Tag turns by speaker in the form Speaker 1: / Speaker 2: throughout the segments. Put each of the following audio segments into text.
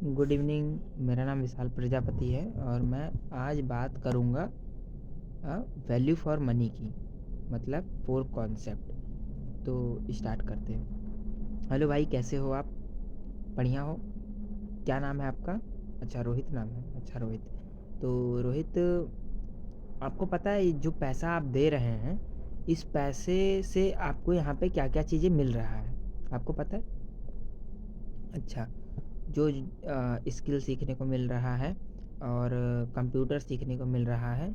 Speaker 1: Good evening. मेरा नाम विशाल प्रजापति है और मैं आज बात करूँगा वैल्यू फॉर मनी की, मतलब फोर कॉन्सेप्ट। तो स्टार्ट करते हैं। हेलो भाई, कैसे हो आप? बढ़िया हो? क्या नाम है आपका? अच्छा, रोहित नाम है। अच्छा रोहित, तो रोहित, आपको पता है जो पैसा आप दे रहे हैं, इस पैसे से आपको यहाँ पे क्या क्या चीज़ें मिल रहा है, आपको पता है? अच्छा, जो स्किल सीखने को मिल रहा है और कंप्यूटर सीखने को मिल रहा है,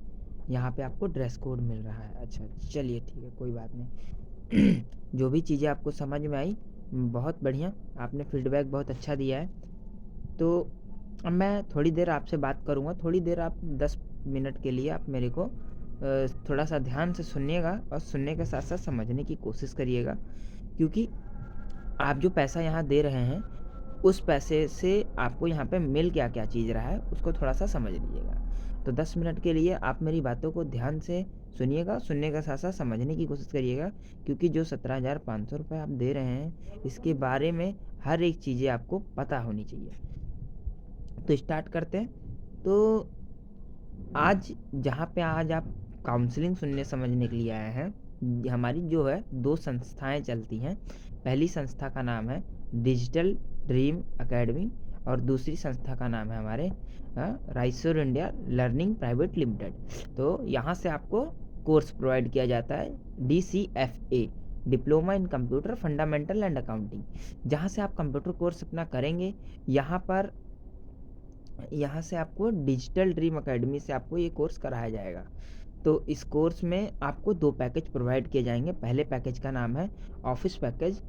Speaker 1: यहाँ पे आपको ड्रेस कोड मिल रहा है। अच्छा, चलिए ठीक है, कोई बात नहीं। जो भी चीज़ें आपको समझ में आई, बहुत बढ़िया, आपने फीडबैक बहुत अच्छा दिया है। तो अब मैं थोड़ी देर आपसे बात करूँगा, थोड़ी देर आप 10 मिनट के लिए आप मेरे को थोड़ा सा ध्यान से सुनिएगा और सुनने के साथ साथ समझने की कोशिश करिएगा, क्योंकि आप जो पैसा यहाँ दे रहे हैं, उस पैसे से आपको यहाँ पे मिल क्या-क्या चीज़ रहा है, उसको थोड़ा-सा समझ लीजिएगा। तो 10 मिनट के लिए आप मेरी बातों को ध्यान से सुनिएगा, सुनने के साथ-साथ समझने की कोशिश करिएगा, क्योंकि जो 17,500 रुपए आप दे रहे हैं, इसके बारे में हर एक चीज़ें आपको पता होनी चाहिए। तो स्टार्ट करते हैं। तो आज जहाँ पे आज आप काउंसलिंग सुनने समझने के लिए आए हैं, हमारी जो है 2 संस्थाएँ चलती हैं। पहली संस्था का नाम है डिजिटल ड्रीम अकेडमी और दूसरी संस्था का नाम है हमारे राइसोर इंडिया लर्निंग प्राइवेट लिमिटेड। तो यहाँ से आपको कोर्स प्रोवाइड किया जाता है DCFA, diploma in computer fundamental and accounting, जहाँ से आप कंप्यूटर कोर्स अपना करेंगे। यहाँ से आपको डिजिटल ड्रीम अकेडमी से आपको ये कोर्स कराया जाएगा। तो इस कोर्स में आपको 2 पैकेज प्रोवाइड किए जाएंगे। पहले पैकेज का नाम है ऑफिस पैकेज,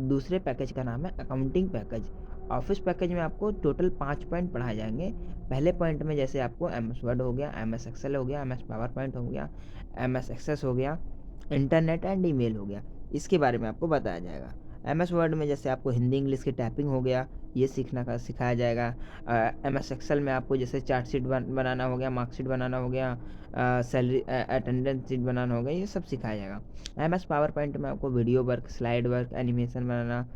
Speaker 1: दूसरे पैकेज का नाम है अकाउंटिंग पैकेज। ऑफिस पैकेज में आपको टोटल 5 पॉइंट पढ़ाए जाएंगे। पहले पॉइंट में जैसे आपको MS वर्ड हो गया, MS एक्सेल हो गया, MS पावर पॉइंट हो गया, MS एक्सेस हो गया, इंटरनेट एंड ईमेल हो गया, इसके बारे में आपको बताया जाएगा। MS वर्ड में जैसे आपको हिंदी इंग्लिश की टाइपिंग हो गया, ये सीखना का सिखाया जाएगा। MS एक्सेल में आपको जैसे चार्ट शीट बनाना हो गया, मार्कशीट बनाना हो गया, सैलरी अटेंडेंस शीट बनाना होगा, ये सब सिखाया जाएगा। MS पावर पॉइंट में आपको video work, slide work, animation बनाना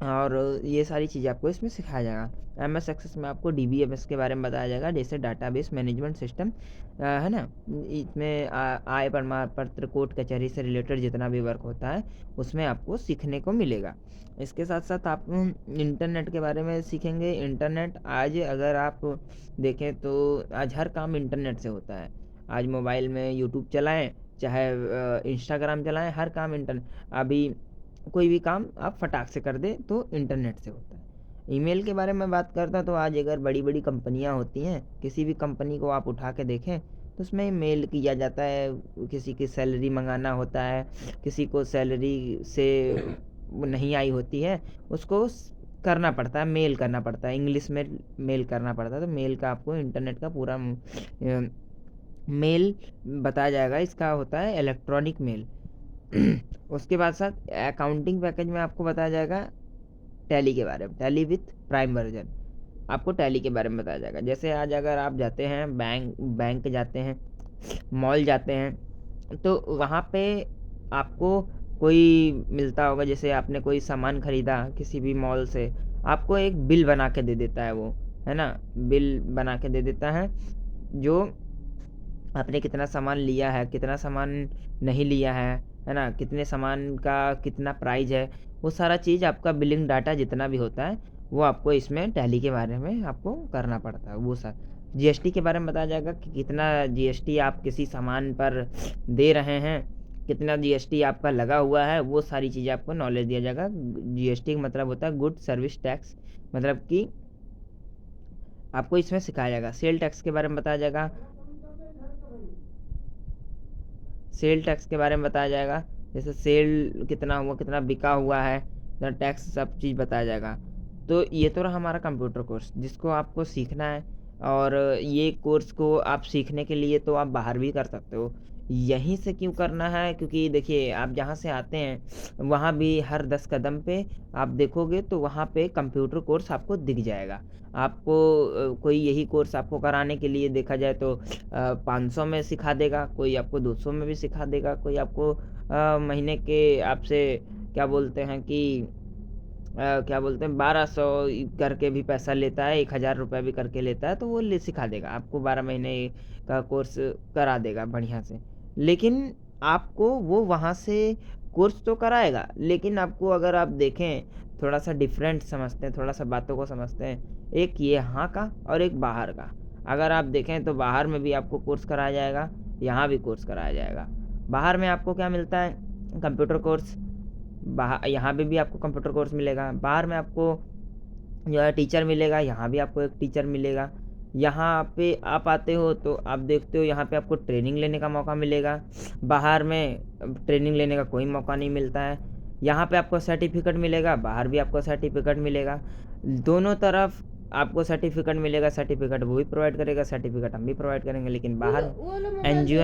Speaker 1: और ये सारी चीज़ें आपको इसमें सिखाया जाएगा। MS एक्सेस में आपको DBMS के बारे में बताया जाएगा, जैसे डाटाबेस मैनेजमेंट सिस्टम, है ना। इसमें आय प्रमाण पत्र, कोर्ट कचहरी से रिलेटेड जितना भी वर्क होता है, उसमें आपको सीखने को मिलेगा। इसके साथ साथ आप इंटरनेट के बारे में सीखेंगे। इंटरनेट आज अगर आप देखें तो आज हर काम इंटरनेट से होता है। आज मोबाइल में यूट्यूब चलाएं, चाहे इंस्टाग्राम चलाएं, हर काम इंटरनेट। अभी कोई भी काम आप फटाक से कर दें तो इंटरनेट से होता है। ईमेल के बारे में बात करता तो आज अगर बड़ी बड़ी कंपनियां होती हैं, किसी भी कंपनी को आप उठा के देखें तो उसमें मेल किया जाता है। किसी की सैलरी मंगाना होता है, किसी को सैलरी से नहीं आई होती है, उसको करना पड़ता है, मेल करना पड़ता है, इंग्लिश में मेल करना पड़ता है। तो मेल का आपको इंटरनेट का पूरा मेल बताया जाएगा। इसका होता है इलेक्ट्रॉनिक मेल। उसके बाद साथ अकाउंटिंग पैकेज में आपको बताया जाएगा टैली के बारे में, टैली विथ प्राइम वर्जन। आपको टैली के बारे में बताया जाएगा। जैसे आज अगर आप जाते हैं बैंक जाते हैं, मॉल जाते हैं, तो वहाँ पे आपको कोई मिलता होगा, जैसे आपने कोई सामान खरीदा किसी भी मॉल से, आपको एक बिल बना के दे देता है वो, है ना। बिल बना के दे देता है, जो आपने कितना सामान लिया है, कितना सामान नहीं लिया है ना, कितने सामान का कितना प्राइस है, वो सारा चीज़ आपका बिलिंग डाटा जितना भी होता है, वो आपको इसमें टैली के बारे में आपको करना पड़ता है। वो सब GST के बारे में बताया जाएगा कि कितना GST आप किसी सामान पर दे रहे हैं, कितना GST आपका लगा हुआ है, वो सारी चीज़ें आपको नॉलेज दिया जाएगा। GST का मतलब होता है गुड सर्विस टैक्स, मतलब कि आपको इसमें सिखाया जाएगा। सेल टैक्स के बारे में बताया जाएगा, सेल टैक्स के बारे में बताया जाएगा, जैसे सेल कितना हुआ, कितना बिका हुआ है, कितना टैक्स, सब चीज़ बताया जाएगा। तो ये तो रहा हमारा कंप्यूटर कोर्स जिसको आपको सीखना है। और ये कोर्स को आप सीखने के लिए तो आप बाहर भी कर सकते हो। यहीं से क्यों करना है, क्योंकि देखिए आप जहाँ से आते हैं वहाँ भी हर 10 कदम पे आप देखोगे तो वहाँ पे कंप्यूटर कोर्स आपको दिख जाएगा। आपको कोई यही कोर्स आपको कराने के लिए देखा जाए तो 500 में सिखा देगा, कोई आपको 200 में भी सिखा देगा, कोई आपको महीने के आपसे क्या बोलते हैं कि क्या बोलते हैं 1200 करके भी पैसा लेता है, 1000 रुपये भी करके लेता है, तो वो ले सिखा देगा आपको, 12 महीने का कोर्स करा देगा बढ़िया से। लेकिन आपको वो वहाँ से कोर्स तो कराएगा, लेकिन आपको अगर आप देखें थोड़ा सा डिफरेंट समझते हैं, थोड़ा सा बातों को समझते हैं, एक यहाँ का और एक बाहर का। अगर आप देखें तो बाहर में भी आपको कोर्स कराया जाएगा, यहाँ भी कोर्स कराया जाएगा। बाहर में आपको क्या मिलता है, कंप्यूटर कोर्स। बाहर यहाँ भी आपको कंप्यूटर कोर्स मिलेगा, बाहर में आपको जो है टीचर मिलेगा, यहाँ भी आपको एक टीचर मिलेगा। यहाँ पे आप आते हो तो आप देखते हो यहाँ पे आपको ट्रेनिंग लेने का मौका मिलेगा, बाहर में ट्रेनिंग लेने का कोई मौका नहीं मिलता है। यहाँ पे आपको सर्टिफिकेट मिलेगा, बाहर भी आपको सर्टिफिकेट मिलेगा। दोनों तरफ आपको सर्टिफिकेट मिलेगा, सर्टिफिकेट वो भी प्रोवाइड करेगा, सर्टिफिकेट हम भी प्रोवाइड करेंगे। लेकिन बाहर एनजीओ